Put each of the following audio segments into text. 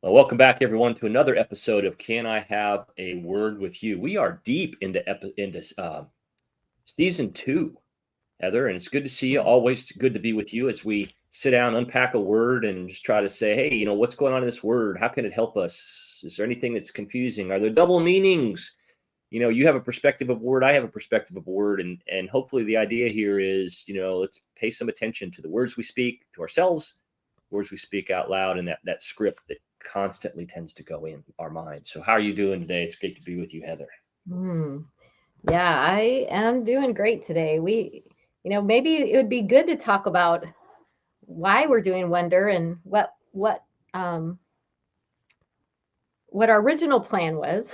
Well, welcome back, everyone, to another episode of Can I Have a Word with You? We are deep into season two, Heather, and it's good to see you. Always good to be with you as we sit down, unpack a word, and just try to say, hey, what's going on in this word? How can it help us? Is there anything that's confusing? Are there double meanings? You have a perspective of word, I have a perspective of word, and hopefully the idea here is, let's pay some attention to the words we speak to ourselves, words we speak out loud, and that script that constantly tends to go in our mind. So how are you doing today? It's great to be with you, Heather. Hmm. Yeah, I am doing great today. Maybe it would be good to talk about why we're doing Wonder and um, what our original plan was.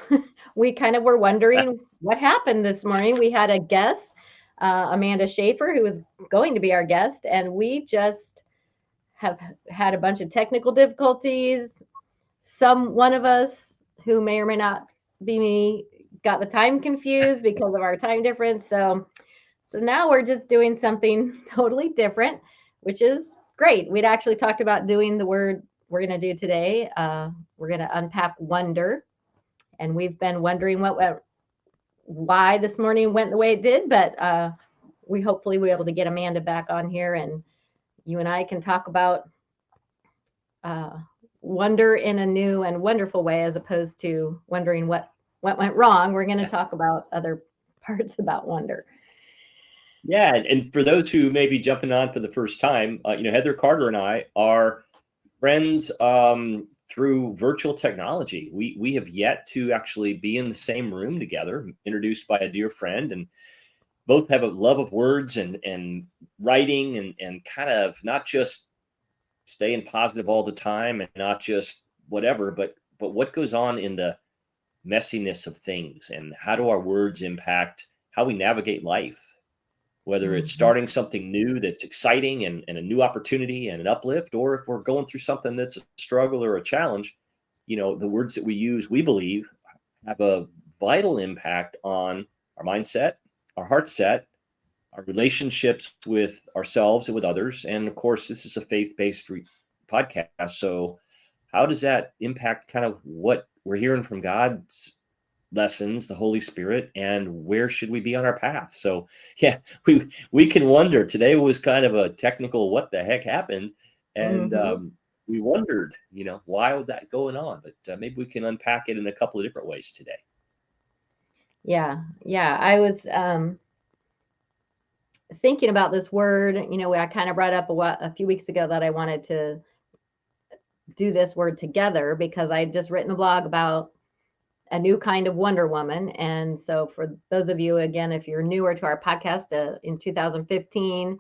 We kind of were wondering what happened this morning. We had a guest, Amanda Schaefer, who was going to be our guest, and we just have had a bunch of technical difficulties. One of us who may or may not be me got the time confused because of our time difference. So now we're just doing something totally different, which is great. We'd actually talked about doing the word we're going to do today. We're going to unpack wonder, and we've been wondering why this morning went the way it did, but we hopefully we're able to get Amanda back on here, and you and I can talk about uh, wonder in a new and wonderful way, as opposed to wondering what went wrong. We're going to talk about other parts about wonder. Yeah, and for those who may be jumping on for the first time, Heather Carter and I are friends through virtual technology. We have yet to actually be in the same room together, introduced by a dear friend, and both have a love of words and writing and kind of not just staying positive all the time and not just whatever, but what goes on in the messiness of things, and how do our words impact how we navigate life, whether it's Mhm. starting something new that's exciting and a new opportunity and an uplift, or if we're going through something that's a struggle or a challenge. The words that we use, we believe, have a vital impact on our mindset, our heart set, our relationships with ourselves and with others. And of course, this is a faith-based podcast. So how does that impact kind of what we're hearing from God's lessons, the Holy Spirit, and where should we be on our path? So yeah, we can wonder. Today was kind of a technical what the heck happened, and Mhm. we wondered, why was that going on? But maybe we can unpack it in a couple of different ways today. Yeah, yeah. I was thinking about this word. I kind of brought up a few weeks ago that I wanted to do this word together because I had just written a blog about a new kind of Wonder Woman. And so, for those of you, again, if you're newer to our podcast, in 2015,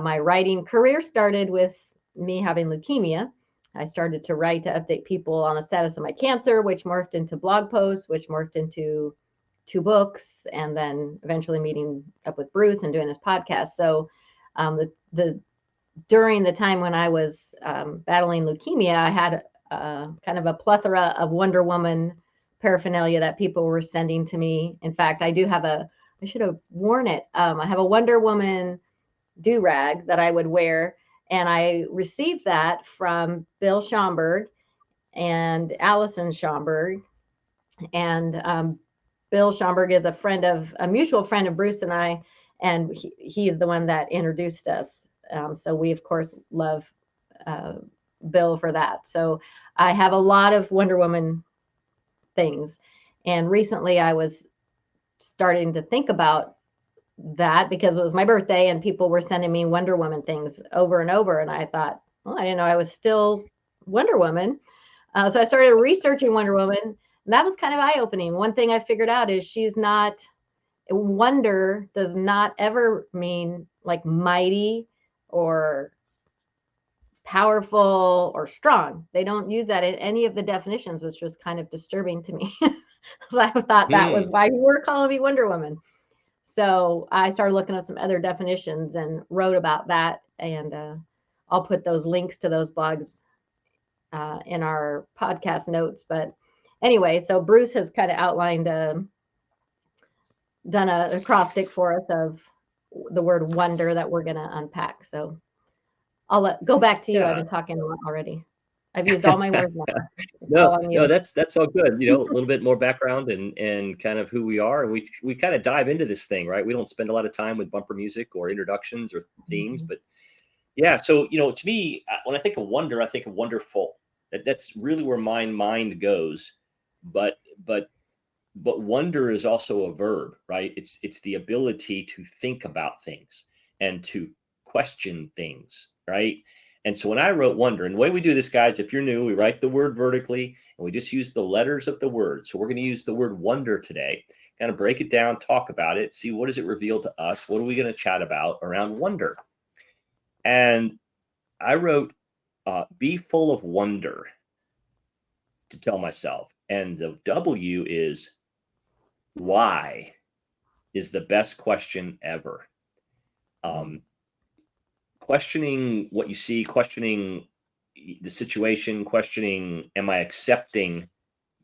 my writing career started with me having leukemia. I started to write to update people on the status of my cancer, which morphed into blog posts, which morphed into two books, and then eventually meeting up with Bruce and doing this podcast. So, the during the time when I was battling leukemia, I had kind of a plethora of Wonder Woman paraphernalia that people were sending to me. In fact, I should have worn it. I have a Wonder Woman do rag that I would wear. And I received that from Bill Schomburg and Allison Schomburg. And Bill Schomburg is a mutual friend of Bruce and I, and he's the one that introduced us. So we, of course, love uh, Bill for that. So I have a lot of Wonder Woman things. And recently I was starting to think about that because it was my birthday and people were sending me Wonder Woman things over and over. And I thought, well, I didn't know I was still Wonder Woman. So I started researching Wonder Woman, and that was kind of eye opening. One thing I figured out is wonder does not ever mean like mighty or powerful or strong. They don't use that in any of the definitions, which was kind of disturbing to me. So I thought that was Hmm. why you were calling me Wonder Woman. So I started looking up some other definitions and wrote about that. And I'll put those links to those blogs in our podcast notes. But anyway, so Bruce has kind of outlined, done a acrostic for us of the word wonder that we're going to unpack. So go back to you. I've Yeah. been talking a lot already. I've used all my words now. That's No, all I'm no, using. that's all good. You know, a little bit more background and kind of who we are. And we kind of dive into this thing, right? We don't spend a lot of time with bumper music or introductions or themes, Mhm. but yeah. So, you know, to me, when I think of wonder, I think of wonderful. That's really where my mind goes. But but but wonder is also a verb, right? It's the ability to think about things and to question things, right? And so when I wrote wonder, and the way we do this, guys, if you're new, we write the word vertically and we just use the letters of the word. So we're going to use the word wonder today, kind of break it down, talk about it, see what does it reveal to us, what are we going to chat about around wonder. And I wrote be full of wonder to tell myself, and the W is why is the best question ever. Um, Questioning what you see, questioning the situation, questioning, am I accepting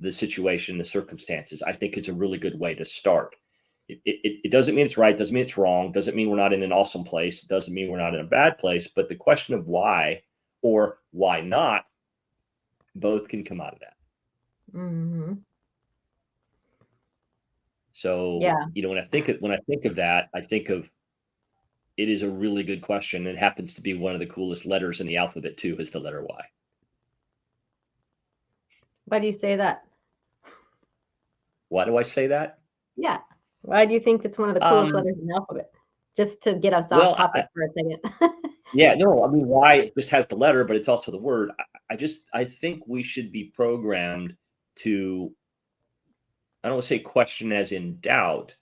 the situation, the circumstances, I think is a really good way to start. It doesn't mean it's right, doesn't mean it's wrong, doesn't mean we're not in an awesome place, doesn't mean we're not in a bad place, but the question of why or why not, both can come out of that. Mhm. So, Yeah. you know, when I think of that, I think of it is a really good question. It happens to be one of the coolest letters in the alphabet too, is the letter Y. Why do you say that? Why do I say that? Yeah. Why do you think it's one of the coolest Um, letters in the alphabet? Just to get us off well, topic for a second. yeah, no, I mean, Y it just has the letter, but it's also the word. I think we should be programmed to, I don't want to say question as in doubt,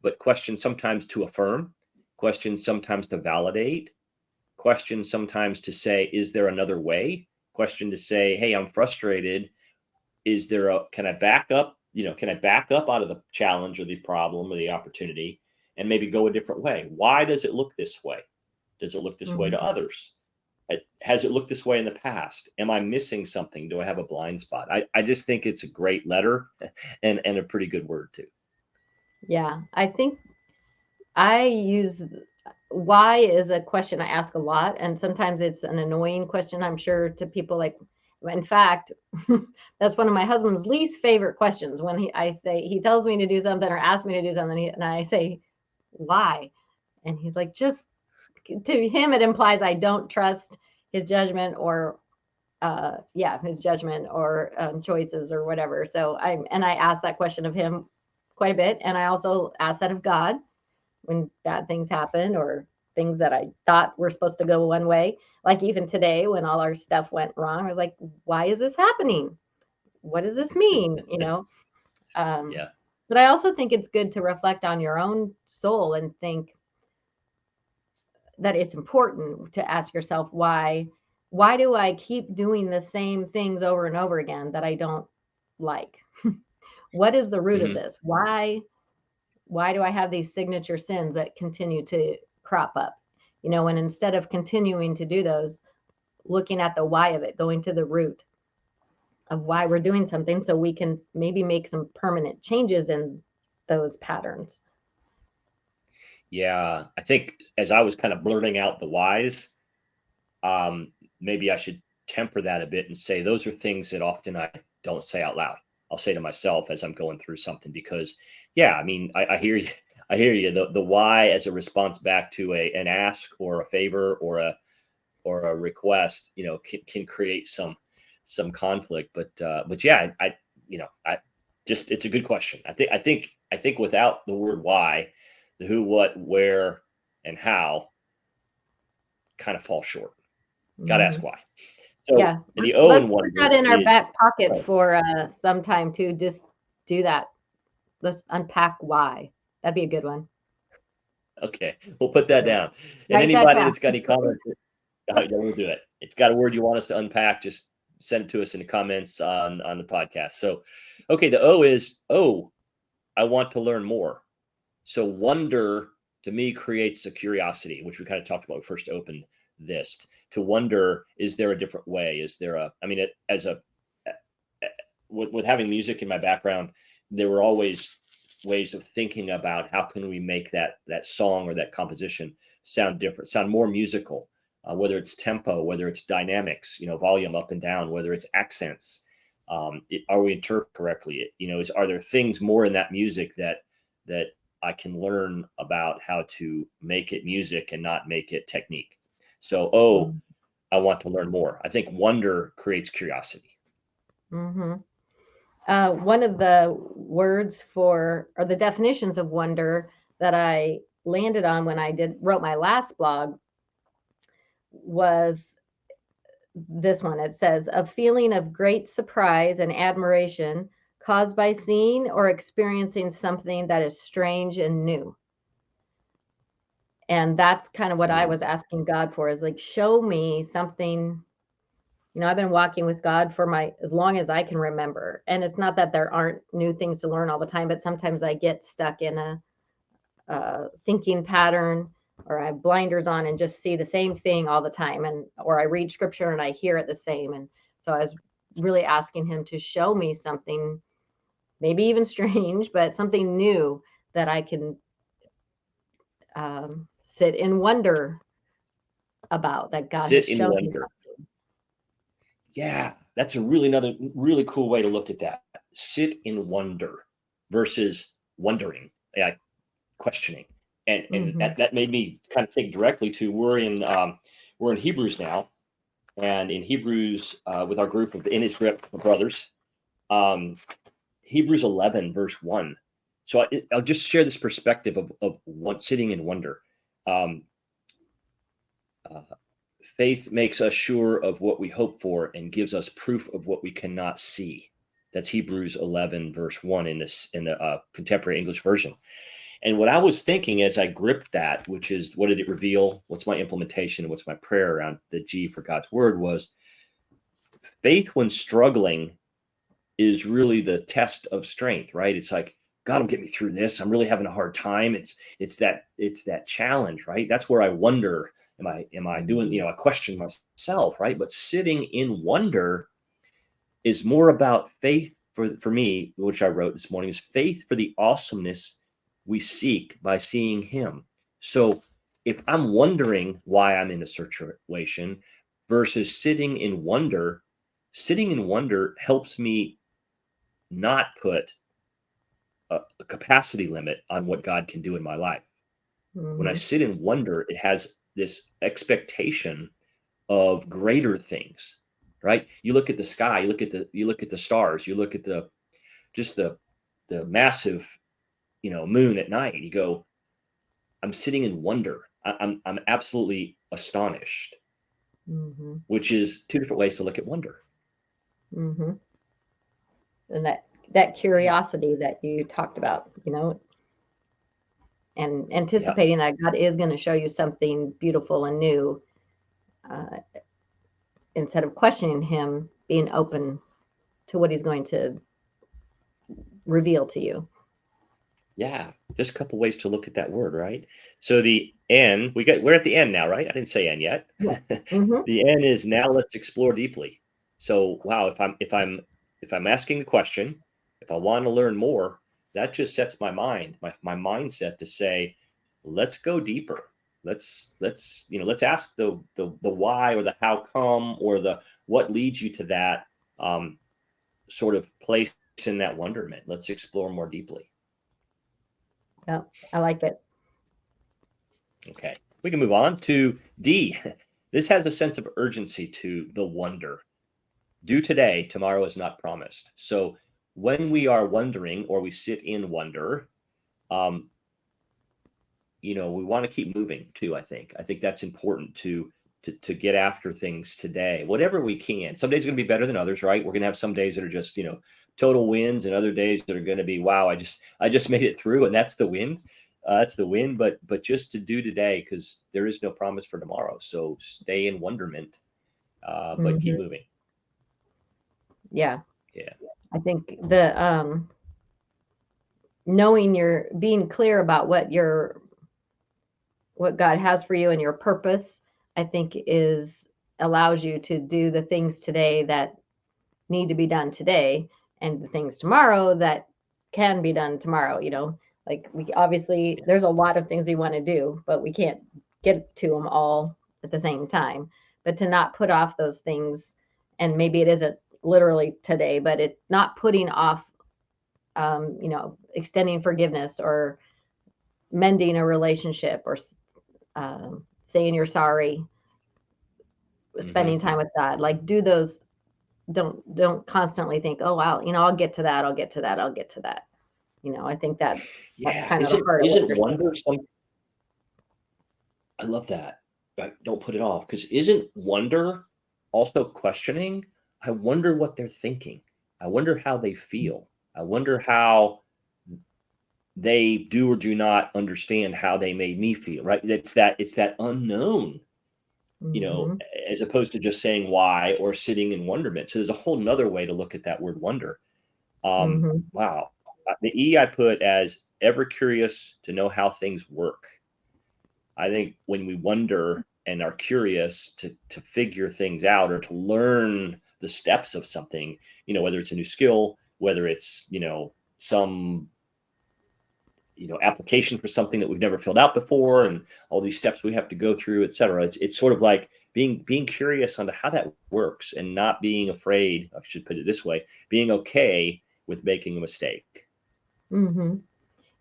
but question sometimes to affirm, question sometimes to validate, question sometimes to say, is there another way? Question to say, hey, I'm frustrated. Is there a, can I back up? You know, can I back up out of the challenge or the problem or the opportunity and maybe go a different way? Why does it look this way? Does it look this way to Mhm. others? Has it looked this way in the past? Am I missing something? Do I have a blind spot? I just think it's a great letter and a pretty good word too. Yeah. I think I use why is a question I ask a lot. And sometimes it's an annoying question, I'm sure, to people like, in fact, that's one of my husband's least favorite questions when I say, he tells me to do something or asks me to do something. And I say, why? And he's like, just to him, it implies I don't trust his judgment or yeah, his judgment or choices or whatever. So I ask that question of him quite a bit. And I also ask that of God when bad things happen or things that I thought were supposed to go one way. Like even today when all our stuff went wrong, I was like, why is this happening? What does this mean? Um, Yeah. but I also think it's good to reflect on your own soul and think that it's important to ask yourself why do I keep doing the same things over and over again that I don't like? What is the root of Hmm. this? Why do I have these signature sins that continue to crop up? And instead of continuing to do those, looking at the why of it, going to the root of why we're doing something so we can maybe make some permanent changes in those patterns. Yeah. I think as I was kind of blurting out the whys, um, maybe I should temper that a bit and say those are things that often I don't say out loud. I'll say to myself as I'm going through something because, yeah, I mean, I hear you. I hear you. The why as a response back to an ask or a favor or a request, you know, can create some conflict. But yeah, you know, I just it's a good question. I think without the word why, the who, what, where, and how kind of fall short. Got to ask Mhm. why. So Yeah, the let's O let's in put that wonder in our is back pocket oh, for some time to just do that. Let's unpack why. That'd be a good one. okay. We'll put that Yeah. down. And Write that anybody down. that's got any comments, yeah, we'll do it. If you've got a word you want us to unpack, just send it to us in the comments on the podcast. So, okay, the O is I want to learn more. So wonder to me creates a curiosity, which we kind of talked about when we first opened this. To wonder, is there a different way? Is there a? I mean, as a with having music in my background, there were always ways of thinking about how can we make that song or that composition sound different, sound more musical. whether it's tempo, whether it's dynamics, volume up and down, whether it's accents. Are we interpret correctly? Are there things more in that music that I can learn about how to make it music and not make it technique? So, I want to learn more. I think wonder creates curiosity. Mm-hmm. One of the words or the definitions of wonder that I landed on when I wrote my last blog was this one. It says, a feeling of great surprise and admiration caused by seeing or experiencing something that is strange and new. And that's kind of what I was asking God for, is like, show me something. I've been walking with God for as long as I can remember. And it's not that there aren't new things to learn all the time, but sometimes I get stuck in a thinking pattern, or I have blinders on and just see the same thing all the time. Or I read scripture and I hear it the same. And so I was really asking him to show me something, maybe even strange, but something new that I can sit in wonder about, that God has Sit in shown me wonder. something. Yeah, that's another really cool way to look at that. Sit in wonder versus wondering, questioning, and that made me kind of think directly to we're in Hebrews now, and in Hebrews with our group of In His Grip brothers, Hebrews 11 verse 1. So I'll just share this perspective of sitting in wonder. Faith makes us sure of what we hope for and gives us proof of what we cannot see. That's Hebrews 11 verse 1 in the contemporary English version. And what I was thinking as I gripped that, which is, what did it reveal? What's my implementation? What's my prayer around the G for God's word? Was faith when struggling is really the test of strength, right? It's like, God will get me through this. I'm really having a hard time. It's that challenge, right? That's where I wonder, am I doing, I question myself, right? But sitting in wonder is more about faith for me, which I wrote this morning, is faith for the awesomeness we seek by seeing him. So if I'm wondering why I'm in a situation versus sitting in wonder helps me not put a capacity limit on what God can do in my life. When I sit in wonder, it has this expectation of greater things, right? You look at the sky, you look at the stars, you look at the massive, moon at night. You go, I'm sitting in wonder. I'm absolutely astonished, which is two different ways to look at wonder. And that curiosity that you talked about, and anticipating that God is going to show you something beautiful and new, instead of questioning him, being open to what he's going to reveal to you. Yeah, just a couple ways to look at that word, right? So the N, we're at the end now, right? I didn't say N yet. Yeah. The N is now let's explore deeply. So wow, if I'm asking the question, if I want to learn more, that just sets my mind, my mindset to say, let's go deeper. Let's ask the why, or the how come, or the what leads you to that sort of place in that wonderment. Let's explore more deeply. Yeah, I like it. Okay, we can move on to D. This has a sense of urgency to the wonder. Do today, tomorrow is not promised. So when we are wondering, or we sit in wonder, we want to keep moving too. I think that's important to get after things today, whatever we can. Some days are going to be better than others, right? We're going to have some days that are just, total wins, and other days that are going to be, wow, I just made it through, and that's the win. That's the win. But just to do today, because there is no promise for tomorrow. So stay in wonderment, but keep moving. Yeah. Yeah. I think the knowing, you're being clear about what God has for you and your purpose, I think allows you to do the things today that need to be done today, and the things tomorrow that can be done tomorrow. Like we obviously, there's a lot of things we want to do, but we can't get to them all at the same time, but to not put off those things. And maybe it isn't literally today, but it not putting off, extending forgiveness or mending a relationship or saying you're sorry, spending time with God. Like, do those. Don't constantly think, oh wow, I'll get to that, I'll get to that, I'll get to that. I think that's Yeah. kind of the heart of what Isn't you're saying. wonder some? I love that. Don't put it off, because isn't wonder also questioning? I wonder what they're thinking. I wonder how they feel. I wonder how they do or do not understand how they made me feel. Right? It's that unknown. Mm-hmm. As opposed to just saying why or sitting in wonderment. So there's a whole nother way to look at that word wonder. Mm-hmm. Wow. The E I put as ever curious to know how things work. I think when we wonder and are curious to figure things out or to learn the steps of something, whether it's a new skill, whether it's, some, application for something that we've never filled out before, and all these steps we have to go through, et cetera. It's sort of like being curious on how that works and not being afraid. I should put it this way: being okay with making a mistake. Mm-hmm.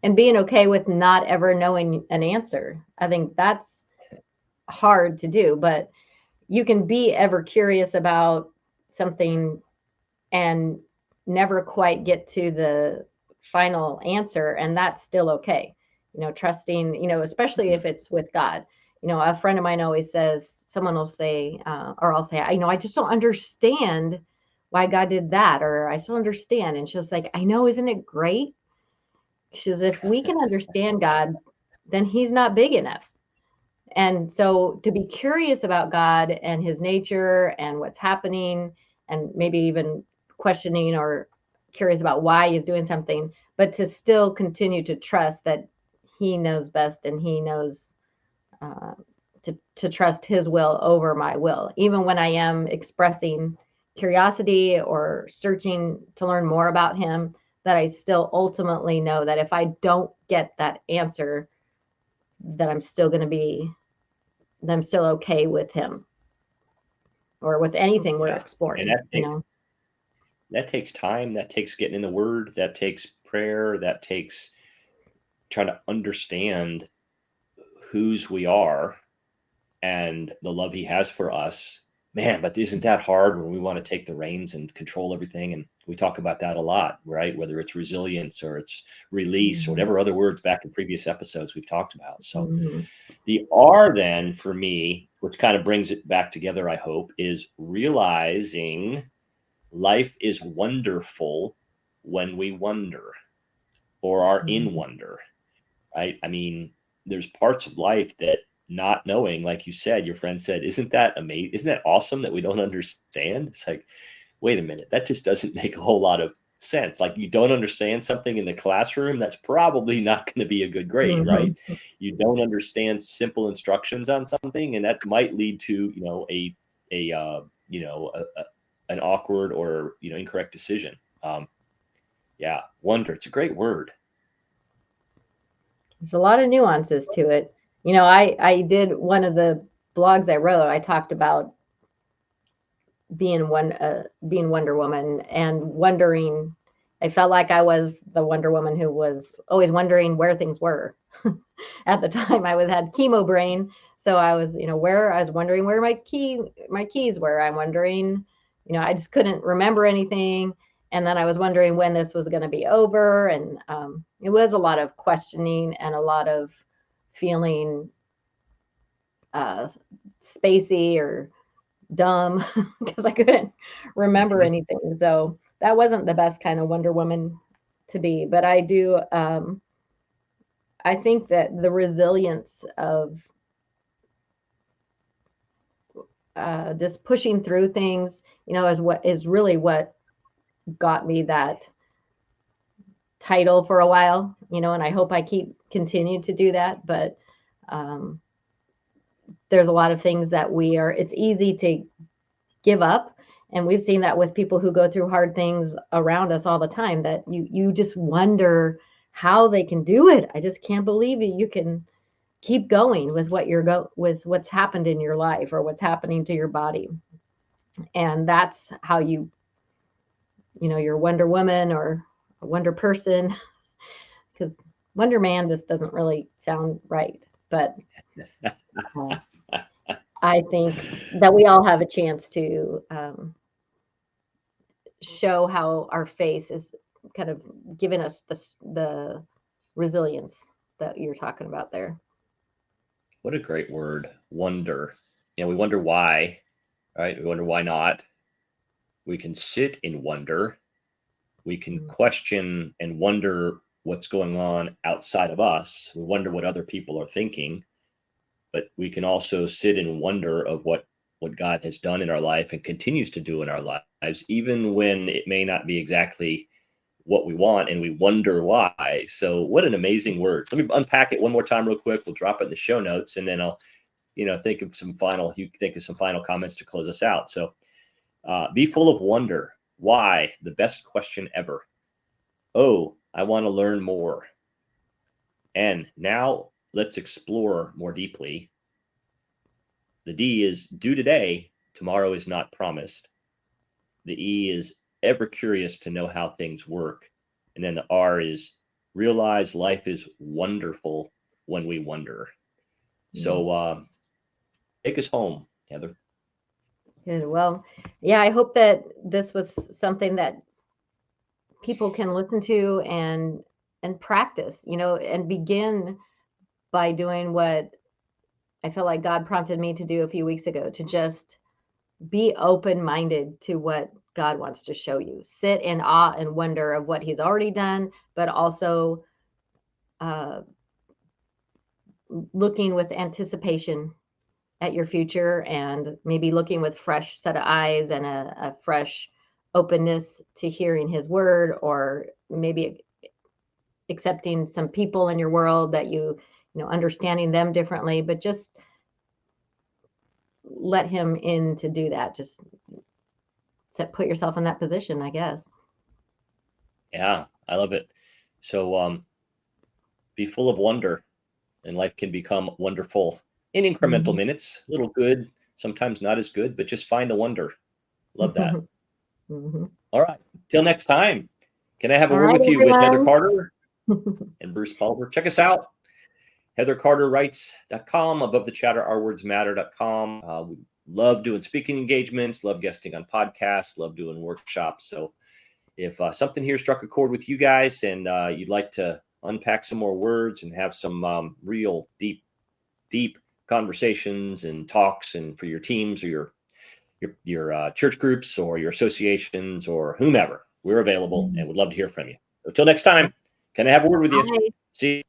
And being okay with not ever knowing an answer. I think that's hard to do, but you can be ever curious about something and never quite get to the final answer, and that's still okay. Trusting, especially if it's with God. A friend of mine always says, someone will say, or I'll say, I just don't understand why God did that, or I still understand. And she's like, I know, isn't it great? She says, if we can understand God, then he's not big enough. And so to be curious about God and his nature and what's happening, and maybe even questioning or curious about why he's doing something, but to still continue to trust that he knows best, and he knows uh, to trust his will over my will, even when I am expressing curiosity or searching to learn more about him, that I still ultimately know that if I don't get that answer, that I'm still okay with him or with anything we're Yeah. And exploring, that takes time. That takes getting in the word. That takes prayer. That takes trying to understand whose we are and the love he has for us. Man, but isn't that hard when we want to take the reins and control everything? And we talk about that a lot, right? Whether it's resilience or it's release or Mm-hmm. whatever other words back in previous episodes we've talked about. So Mm-hmm. the R then for me, which kind of brings it back together, I hope, is realizing life is wonderful when we wonder or are in Mm-hmm. wonder, right? I mean, there's parts of life that not knowing, like you said, your friend said, isn't that amazing? Isn't that awesome that we don't understand? It's like, wait a minute, that just doesn't make a whole lot of sense. Like, you don't understand something in the classroom, that's probably not going to be a good grade, right? Mm-hmm. You don't understand simple instructions on something, and that might lead to, an awkward or, incorrect decision. Yeah, wonder. It's a great word. There's a lot of nuances to it. I did one of the blogs I wrote. I talked about being Wonder Woman and wondering. I felt like I was the Wonder Woman who was always wondering where things were. At the time, had chemo brain, so I was, I was wondering where my keys were. I'm wondering, I just couldn't remember anything, and then I was wondering when this was going to be over, and it was a lot of questioning and a lot of feeling spacey or dumb because I couldn't remember Mhm. anything. So that wasn't the best kind of Wonder Woman to be. But I do, I think that the resilience of just pushing through things, is really what got me that title for a while, and I hope I continue to do that. But um, there's a lot of things that it's easy to give up. And we've seen that with people who go through hard things around us all the time, that you just wonder how they can do it. I just can't believe it. keep going with with what's happened in your life or what's happening to your body. And that's how you're Wonder Woman or a Wonder Person, because Wonder Man just doesn't really sound right. But I think that we all have a chance to show how our faith is kind of giving us the resilience that you're talking about there. What a great word, wonder. We wonder why, right? We wonder why not. We can sit in wonder. We can question and wonder what's going on outside of us. We wonder what other people are thinking, but we can also sit in wonder of what God has done in our life and continues to do in our lives, even when it may not be exactly what we want, and we wonder why. So what an amazing word. Let me unpack it one more time real quick. We'll drop it in the show notes, and then I'll think of some final comments to close us out. So be full of wonder. Why? The best question ever. Oh, I want to learn more. And now let's explore more deeply. The D is do today. Tomorrow is not promised. The E is ever curious to know how things work. And then the R is realize life is wonderful when we wonder. So take us home, Heather. Good. Well, yeah, I hope that this was something that people can listen to and practice, and begin by doing what I feel like God prompted me to do a few weeks ago, to just be open-minded to what God wants to show you. Sit in awe and wonder of what he's already done, but also looking with anticipation at your future, and maybe looking with fresh set of eyes and a fresh openness to hearing his word, or maybe accepting some people in your world that understanding them differently, but just let him in to do that. Just put yourself in that position, I guess. Yeah, I love it. So be full of wonder, and life can become wonderful in incremental minutes. A little good, sometimes not as good, but just find the wonder. Love that. All right. Till next time. Can I have a word with you with Heather Carter and Bruce Pulver? Check us out. HeatherCarterWrites.com, above the chatter, ourwordsmatter.com. We love doing speaking engagements, love guesting on podcasts, love doing workshops. So if something here struck a chord with you guys, and you'd like to unpack some more words and have some real deep conversations and talks, and for your teams or your church groups or your associations or whomever, we're available and would love to hear from you. Until next time, can I have a word with you? Bye. See you.